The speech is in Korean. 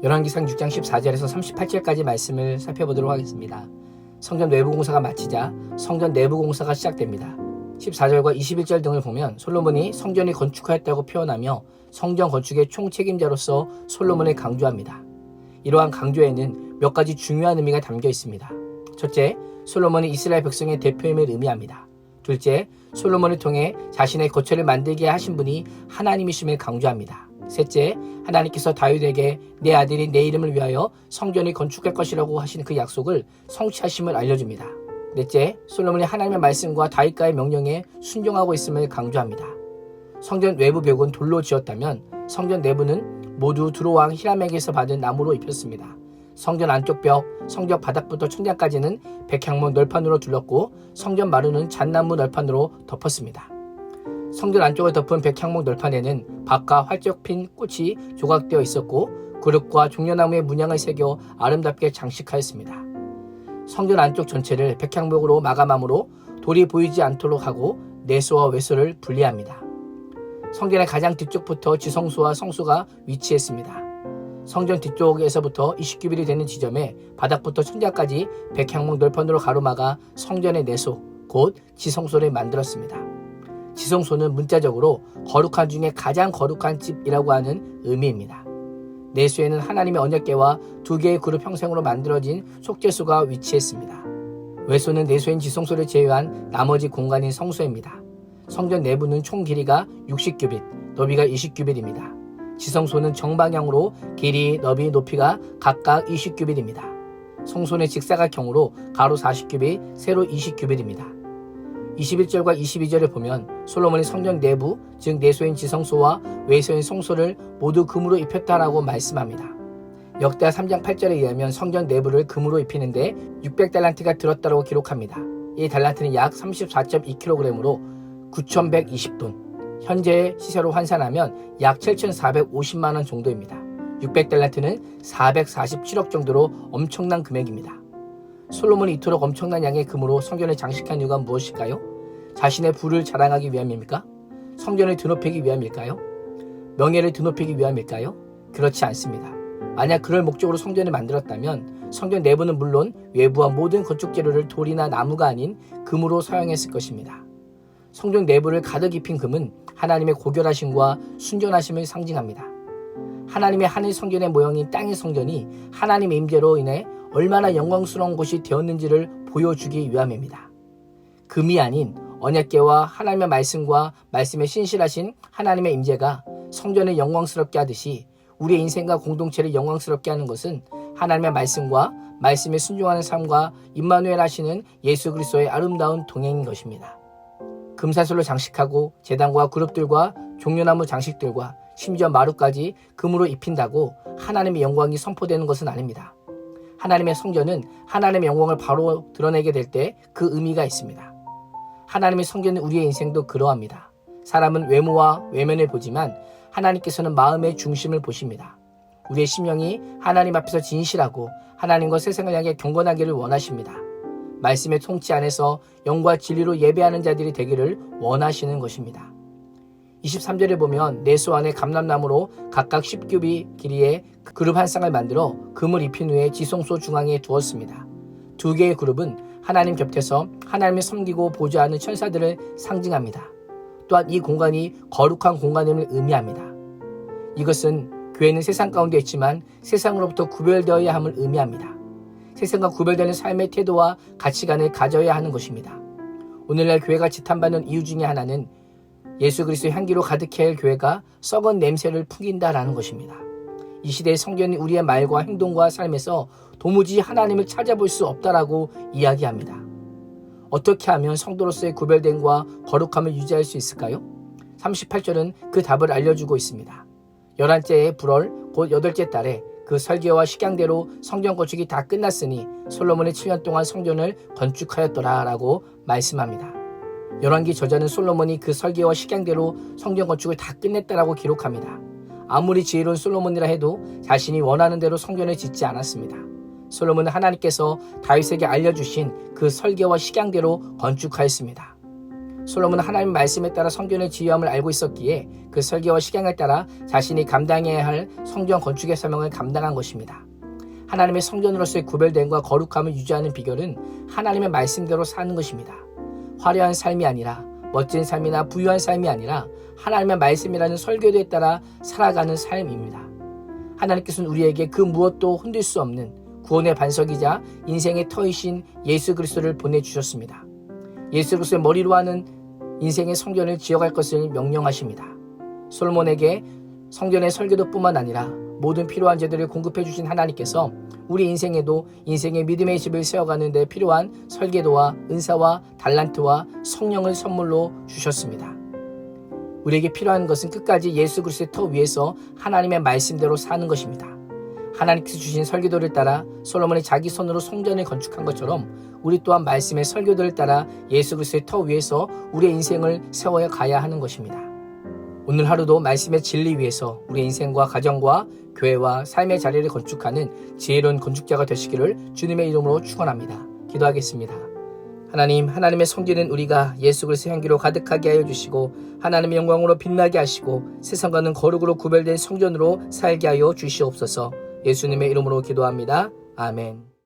열왕기상 6장 14절에서 38절까지 말씀을 살펴보도록 하겠습니다. 성전 외부 공사가 마치자 성전 내부 공사가 시작됩니다. 14절과 21절 등을 보면 솔로몬이 성전이 건축하였다고 표현하며 성전 건축의 총책임자로서 솔로몬을 강조합니다. 이러한 강조에는 몇 가지 중요한 의미가 담겨 있습니다. 첫째, 솔로몬이 이스라엘 백성의 대표임을 의미합니다. 둘째, 솔로몬을 통해 자신의 거처를 만들게 하신 분이 하나님이심을 강조합니다. 셋째, 하나님께서 다윗에게 내 아들이 내 이름을 위하여 성전을 건축할 것이라고 하신 그 약속을 성취하심을 알려줍니다. 넷째, 솔로몬이 하나님의 말씀과 다윗과의 명령에 순종하고 있음을 강조합니다. 성전 외부 벽은 돌로 지었다면 성전 내부는 모두 두로왕 히람에게서 받은 나무로 입혔습니다. 성전 안쪽 벽, 성전 바닥부터 천장까지는 백향목 널판으로 둘렀고 성전 마루는 잣나무 널판으로 덮었습니다. 성전 안쪽을 덮은 백향목 널판에는 박과 활짝 핀 꽃이 조각되어 있었고 그릇과 종려나무의 문양을 새겨 아름답게 장식하였습니다. 성전 안쪽 전체를 백향목으로 마감함으로 돌이 보이지 않도록 하고 내소와 외소를 분리합니다. 성전의 가장 뒤쪽부터 지성소와 성소가 위치했습니다. 성전 뒤쪽에서부터 20규빗이 되는 지점에 바닥부터 천장까지 백향목 널판으로 가로막아 성전의 내소, 곧 지성소를 만들었습니다. 지성소는 문자적으로 거룩한 중에 가장 거룩한 집이라고 하는 의미입니다. 내소에는 하나님의 언약궤와 두 개의 그룹 형상으로 만들어진 속죄소가 위치했습니다. 외소는 내소인 지성소를 제외한 나머지 공간인 성소입니다. 성전 내부는 총 길이가 60규빗, 너비가 20규빗입니다. 지성소는 정방향으로 길이, 너비, 높이가 각각 20규빗입니다. 성소는 직사각형으로 가로 40규빗, 세로 20규빗입니다. 21절과 22절을 보면 솔로몬이 성전 내부, 즉 내소인 지성소와 외소인 성소를 모두 금으로 입혔다라고 말씀합니다. 역대하 3장 8절에 의하면 성전 내부를 금으로 입히는데 600달란트가 들었다고 기록합니다. 이 달란트는 약 34.2kg으로 9,120돈, 현재 시세로 환산하면 약 7,450만원 정도입니다. 600달란트는 447억 정도로 엄청난 금액입니다. 솔로몬이 이토록 엄청난 양의 금으로 성전을 장식한 이유가 무엇일까요? 자신의 부를 자랑하기 위함입니까? 성전을 드높이기 위함일까요? 명예를 드높이기 위함일까요? 그렇지 않습니다. 만약 그럴 목적으로 성전을 만들었다면 성전 내부는 물론 외부와 모든 건축 재료를 돌이나 나무가 아닌 금으로 사용했을 것입니다. 성전 내부를 가득 입힌 금은 하나님의 고결하심과 순전하심을 상징합니다. 하나님의 하늘 성전의 모형인 땅의 성전이 하나님의 임재로 인해 얼마나 영광스러운 곳이 되었는지를 보여주기 위함입니다. 금이 아닌 언약궤와 하나님의 말씀과 말씀에 신실하신 하나님의 임재가 성전을 영광스럽게 하듯이 우리의 인생과 공동체를 영광스럽게 하는 것은 하나님의 말씀과 말씀에 순종하는 삶과 임마누엘 하시는 예수 그리스도의 아름다운 동행인 것입니다. 금사슬로 장식하고 제단과 그룹들과 종려나무 장식들과 심지어 마루까지 금으로 입힌다고 하나님의 영광이 선포되는 것은 아닙니다. 하나님의 성전은 하나님의 영광을 바로 드러내게 될 때 그 의미가 있습니다. 하나님의 성전은 우리의 인생도 그러합니다. 사람은 외모와 외면을 보지만 하나님께서는 마음의 중심을 보십니다. 우리의 심령이 하나님 앞에서 진실하고 하나님과 세상을 향해 경건하기를 원하십니다. 말씀의 통치 안에서 영과 진리로 예배하는 자들이 되기를 원하시는 것입니다. 23절에 보면 내소 안에 감람나무로 각각 10규빗 길이의 그룹 한 쌍을 만들어 금을 입힌 후에 지성소 중앙에 두었습니다. 두 개의 그룹은 하나님 곁에서 하나님을 섬기고 보좌하는 천사들을 상징합니다. 또한 이 공간이 거룩한 공간임을 의미합니다. 이것은 교회는 세상 가운데 있지만 세상으로부터 구별되어야 함을 의미합니다. 세상과 구별되는 삶의 태도와 가치관을 가져야 하는 것입니다. 오늘날 교회가 지탄받는 이유 중에 하나는 예수 그리스도의 향기로 가득해야 할 교회가 썩은 냄새를 풍긴다라는 것입니다. 이 시대의 성전이 우리의 말과 행동과 삶에서 도무지 하나님을 찾아볼 수 없다라고 이야기합니다. 어떻게 하면 성도로서의 구별됨과 거룩함을 유지할 수 있을까요? 38절은 그 답을 알려주고 있습니다. 11째의 불월 곧 8째 달에 그 설계와 식양대로 성전 건축이 다 끝났으니 솔로몬의 7년 동안 성전을 건축하였더라 라고 말씀합니다. 열왕기 저자는 솔로몬이 그 설계와 식양대로 성전 건축을 다 끝냈다라고 기록합니다. 아무리 지혜로운 솔로몬이라 해도 자신이 원하는 대로 성전을 짓지 않았습니다. 솔로몬은 하나님께서 다윗에게 알려주신 그 설계와 식양대로 건축하였습니다. 솔로몬은 하나님의 말씀에 따라 성전의 지휘함을 알고 있었기에 그 설계와 식양을 따라 자신이 감당해야 할 성전 건축의 사명을 감당한 것입니다. 하나님의 성전으로서의 구별됨과 거룩함을 유지하는 비결은 하나님의 말씀대로 사는 것입니다. 화려한 삶이 아니라, 멋진 삶이나 부유한 삶이 아니라 하나님의 말씀이라는 설교도에 따라 살아가는 삶입니다. 하나님께서는 우리에게 그 무엇도 흔들 수 없는 구원의 반석이자 인생의 터이신 예수 그리스도를 보내주셨습니다. 예수 그리스도의 머리로 하는 인생의 성전을 지어갈 것을 명령하십니다. 솔로몬에게 성전의 설계도뿐만 아니라 모든 필요한 재들을 공급해 주신 하나님께서 우리 인생에도 인생의 믿음의 집을 세워가는 데 필요한 설계도와 은사와 달란트와 성령을 선물로 주셨습니다. 우리에게 필요한 것은 끝까지 예수 그리스도의 터 위에서 하나님의 말씀대로 사는 것입니다. 하나님께서 주신 설계도를 따라 솔로몬이 자기 손으로 성전을 건축한 것처럼 우리 또한 말씀의 설계도를 따라 예수 그리스도의 터 위에서 우리의 인생을 세워야 가야 하는 것입니다. 오늘 하루도 말씀의 진리 위에서 우리 인생과 가정과 교회와 삶의 자리를 건축하는 지혜로운 건축자가 되시기를 주님의 이름으로 축원합니다. 기도하겠습니다. 하나님, 하나님의 성전은 우리가 예수 그리스도의 향기로 가득하게 하여 주시고 하나님의 영광으로 빛나게 하시고 세상과는 거룩으로 구별된 성전으로 살게 하여 주시옵소서. 예수님의 이름으로 기도합니다. 아멘.